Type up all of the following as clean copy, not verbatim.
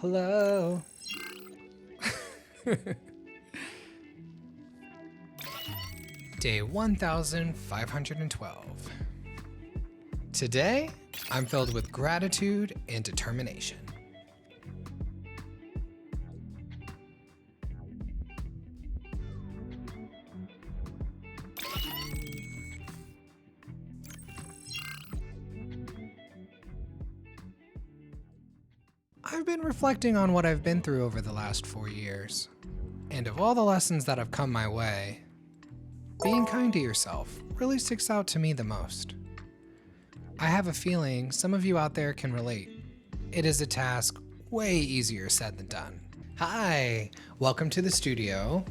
Hello. Day 1512. Today, I'm filled with gratitude and determination. I've been reflecting on what I've been through over the last 4 years. And of all the lessons that have come my way, being kind to yourself really sticks out to me the most. I have a feeling some of you out there can relate. It is a task way easier said than done. Hi, welcome to the studio.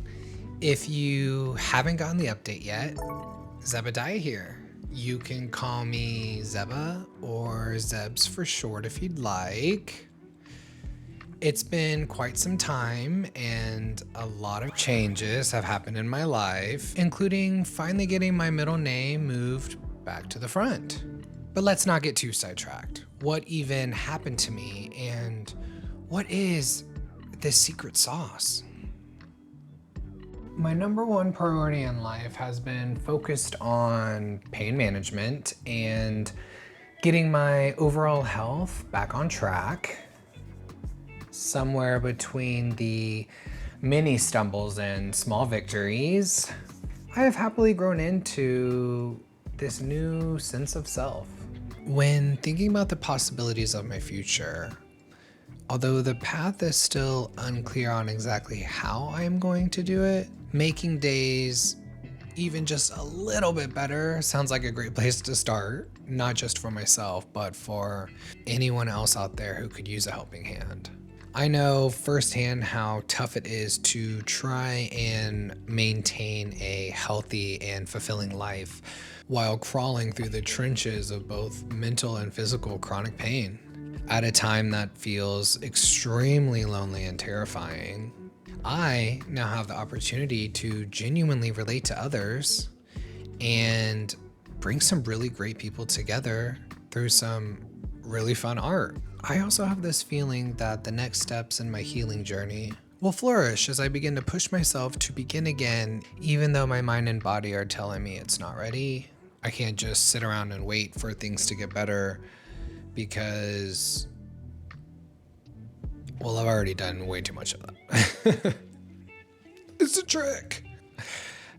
If you haven't gotten the update yet, Zebediah here. You can call me Zeba or Zebs for short if you'd like. It's been quite some time and a lot of changes have happened in my life, including finally getting my middle name moved back to the front. But let's not get too sidetracked. What even happened to me and what is this secret sauce? My number one priority in life has been focused on pain management and getting my overall health back on track. Somewhere between the mini stumbles and small victories, I have happily grown into this new sense of self. When thinking about the possibilities of my future, although the path is still unclear on exactly how I am going to do it, making days even just a little bit better sounds like a great place to start, not just for myself, but for anyone else out there who could use a helping hand. I know firsthand how tough it is to try and maintain a healthy and fulfilling life while crawling through the trenches of both mental and physical chronic pain at a time that feels extremely lonely and terrifying. I now have the opportunity to genuinely relate to others and bring some really great people together through some really fun art. I also have this feeling that the next steps in my healing journey will flourish as I begin to push myself to begin again, even though my mind and body are telling me it's not ready. I can't just sit around and wait for things to get better because, well, I've already done way too much of that. It's a trick.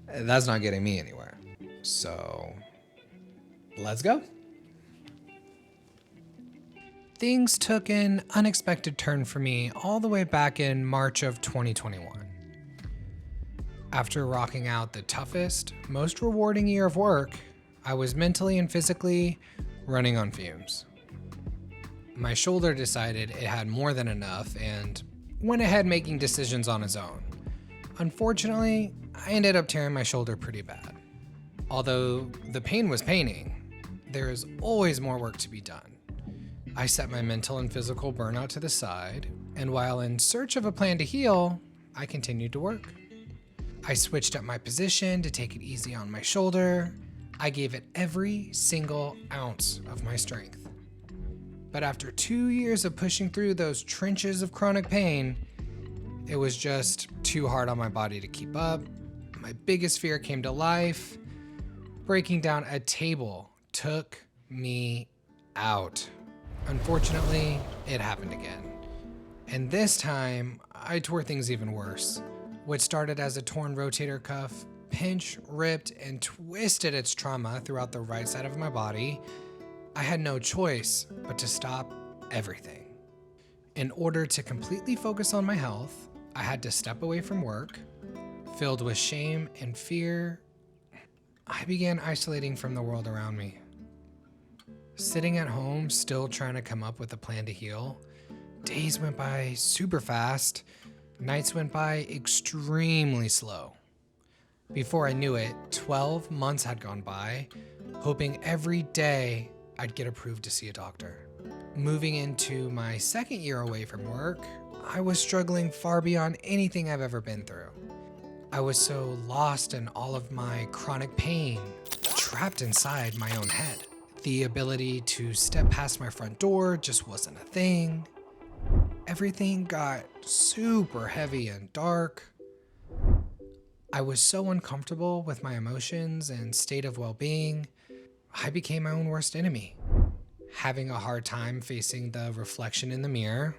That's not getting me anywhere. So, let's go. Things took an unexpected turn for me all the way back in March of 2021. After rocking out the toughest, most rewarding year of work, I was mentally and physically running on fumes. My shoulder decided it had more than enough and went ahead making decisions on its own. Unfortunately, I ended up tearing my shoulder pretty bad. Although the pain was paining, there is always more work to be done. I set my mental and physical burnout to the side, and while in search of a plan to heal, I continued to work. I switched up my position to take it easy on my shoulder. I gave it every single ounce of my strength. But after 2 years of pushing through those trenches of chronic pain, it was just too hard on my body to keep up. My biggest fear came to life. Breaking down a table took me out. Unfortunately, it happened again. And this time, I tore things even worse. What started as a torn rotator cuff pinched, ripped, and twisted its trauma throughout the right side of my body. I had no choice but to stop everything. In order to completely focus on my health, I had to step away from work. Filled with shame and fear, I began isolating from the world around me. Sitting at home, still trying to come up with a plan to heal, days went by super fast, nights went by extremely slow. Before I knew it, 12 months had gone by, hoping every day I'd get approved to see a doctor. Moving into my second year away from work, I was struggling far beyond anything I've ever been through. I was so lost in all of my chronic pain, trapped inside my own head. The ability to step past my front door just wasn't a thing. everything got super heavy and dark. I was so uncomfortable with my emotions and state of well-being, I became my own worst enemy. Having a hard time facing the reflection in the mirror,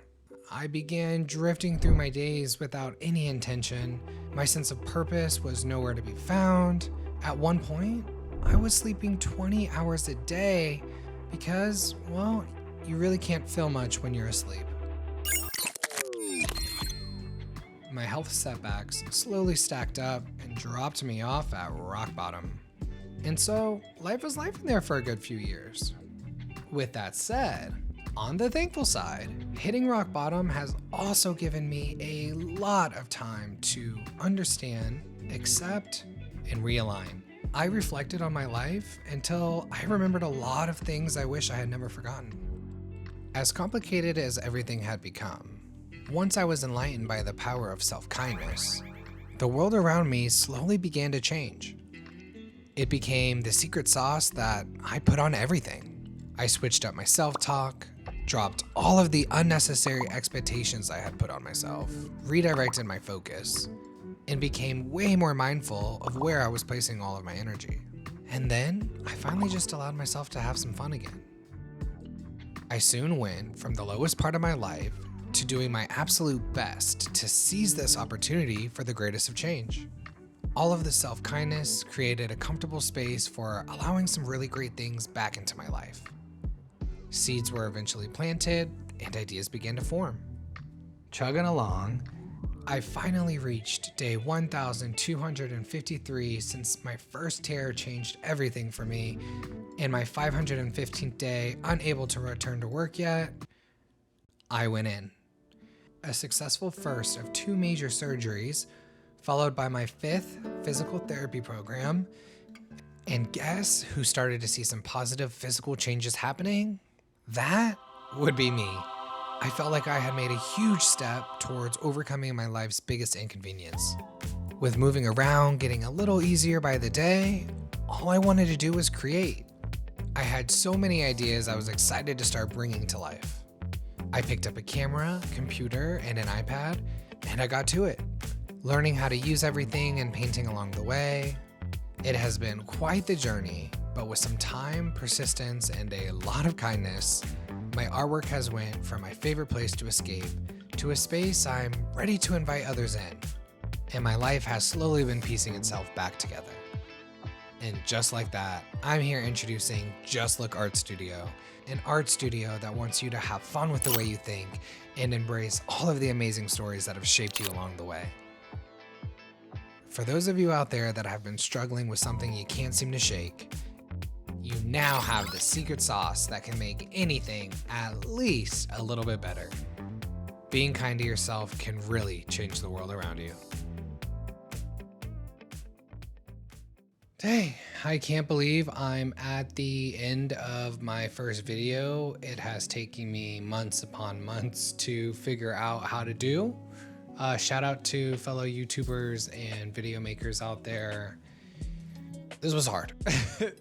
I began drifting through my days without any intention. My sense of purpose was nowhere to be found. At one point, I was sleeping 20 hours a day because, well, you really can't feel much when you're asleep. My health setbacks slowly stacked up and dropped me off at rock bottom. And so, life was life in there for a good few years. With that said, on the thankful side, hitting rock bottom has also given me a lot of time to understand, accept, and realign. I reflected on my life until I remembered a lot of things I wish I had never forgotten. As complicated as everything had become, once I was enlightened by the power of self-kindness, the world around me slowly began to change. It became the secret sauce that I put on everything. I switched up my self-talk, dropped all of the unnecessary expectations I had put on myself, redirected my focus, and became way more mindful of where I was placing all of my energy. And then I finally just allowed myself to have some fun again. I soon went from the lowest part of my life to doing my absolute best to seize this opportunity for the greatest of change. All of the self-kindness created a comfortable space for allowing some really great things back into my life. Seeds were eventually planted and ideas began to form. Chugging along, I finally reached day 1,253 since my first tear changed everything for me, and my 515th day, unable to return to work yet, I went in. A successful first of 2 major surgeries, followed by my 5th physical therapy program, and guess who started to see some positive physical changes happening? That would be me. I felt like I had made a huge step towards overcoming my life's biggest inconvenience. With moving around getting a little easier by the day, all I wanted to do was create. I had so many ideas I was excited to start bringing to life. I picked up a camera, computer, and an iPad, and I got to it, learning how to use everything and painting along the way. It has been quite the journey, but with some time, persistence, and a lot of kindness, my artwork has went from my favorite place to escape to a space I'm ready to invite others in, and my life has slowly been piecing itself back together. And just like that, I'm here introducing Just Look Art Studio, an art studio that wants you to have fun with the way you think and embrace all of the amazing stories that have shaped you along the way. For those of you out there that have been struggling with something you can't seem to shake, you now have the secret sauce that can make anything at least a little bit better. Being kind to yourself can really change the world around you. Dang, I can't believe I'm at the end of my first video. It has taken me months upon months to figure out how to do. Shout out to fellow YouTubers and video makers out there. This was hard.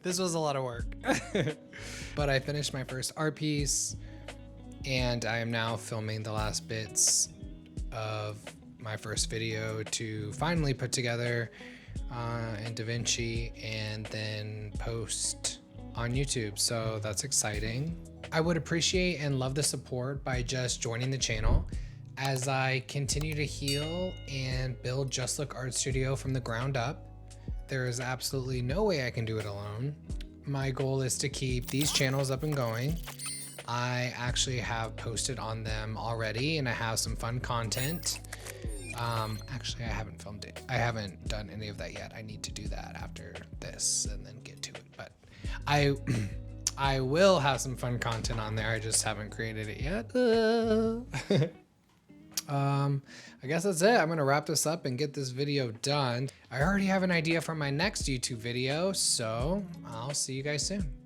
This was a lot of work. But I finished my first art piece, and I am now filming the last bits of my first video to finally put together in DaVinci and then post on YouTube. So that's exciting. I would appreciate and love the support by just joining the channel as I continue to heal and build Just Look Art Studio from the ground up. There is absolutely no way I can do it alone. My goal is to keep these channels up and going. I actually have posted on them already and I have some fun content. Actually, I haven't filmed it. I haven't done any of that yet. I need to do that after this and then get to it. But I will have some fun content on there. I just haven't created it yet. I guess that's it. I'm gonna wrap this up and get this video done. I already have an idea for my next YouTube video, so I'll see you guys soon.